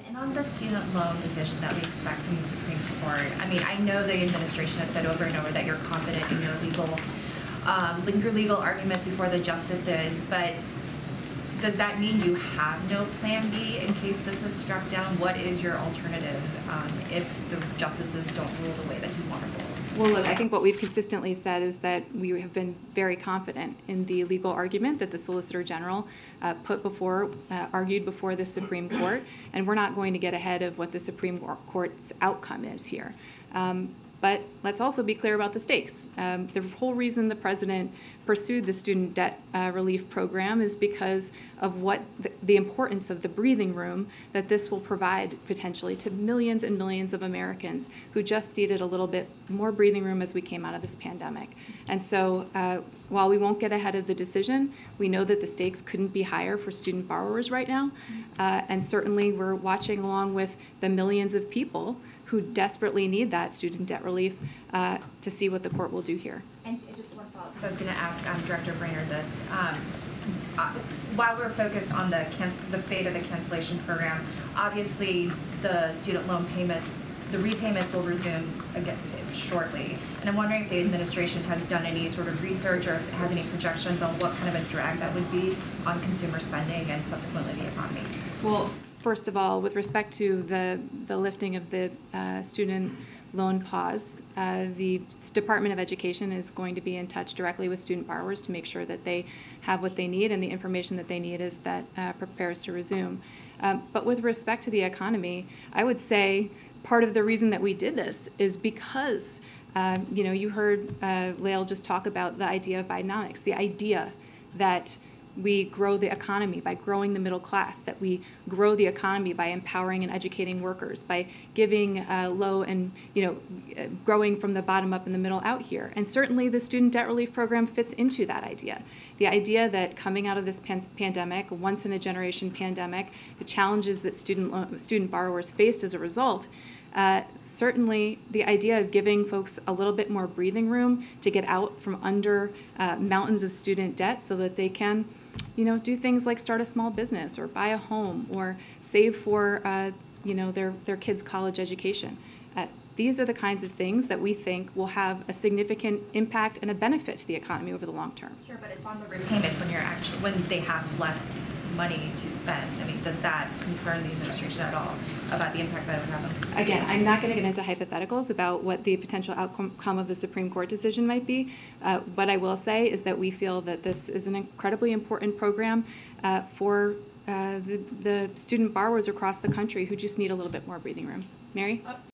And on the student loan decision that we expect from the Supreme Court, I mean, I know the administration has said over and over that you're confident in your legal arguments before the justices, but does that mean you have no plan B in case this is struck down? What is your alternative if the justices don't rule the way that you want to rule? Well, look, I think what we've consistently said is that we have been very confident in the legal argument that the Solicitor General argued before the Supreme Court, and we're not going to get ahead of what the Supreme Court's outcome is here. But let's also be clear about the stakes. The whole reason the president pursued the student debt relief program is because of what the importance of the breathing room that this will provide potentially to millions and millions of Americans who just needed a little bit more breathing room as we came out of this pandemic. And so while we won't get ahead of the decision, we know that the stakes couldn't be higher for student borrowers right now. And certainly we're watching along with the millions of people who desperately need that student debt relief to see what the court will do here. And just one follow-up, because I was going to ask Director Brainerd this. While we're focused on the fate of the cancellation program, obviously the student loan payment, the repayments will resume again shortly. And I'm wondering if the administration has done any sort of research or if it has any projections on what kind of a drag that would be on consumer spending and subsequently the economy. Well, first of all, with respect to the lifting of the student loan pause, the Department of Education is going to be in touch directly with student borrowers to make sure that they have what they need and the information that they need as that prepares to resume. But with respect to the economy, I would say part of the reason that we did this is because you heard Lael just talk about the idea of Bidenomics, the idea that we grow the economy by growing the middle class, that we grow the economy by empowering and educating workers, by giving low and, growing from the bottom up and the middle out here. And certainly the student debt relief program fits into that idea. The idea that coming out of this pandemic, once in a generation pandemic, the challenges that student borrowers faced as a result, certainly the idea of giving folks a little bit more breathing room to get out from under mountains of student debt so that they can do things like start a small business or buy a home or save for their kids' college education. These are the kinds of things that we think will have a significant impact and a benefit to the economy over the long term. Sure, but it's on the repayments when they have less money to spend. I mean, does that concern the administration at all about the impact that it would have on consumers? Again, I'm not going to get into hypotheticals about what the potential outcome of the Supreme Court decision might be. What I will say is that we feel that this is an incredibly important program for the student borrowers across the country who just need a little bit more breathing room. Mary?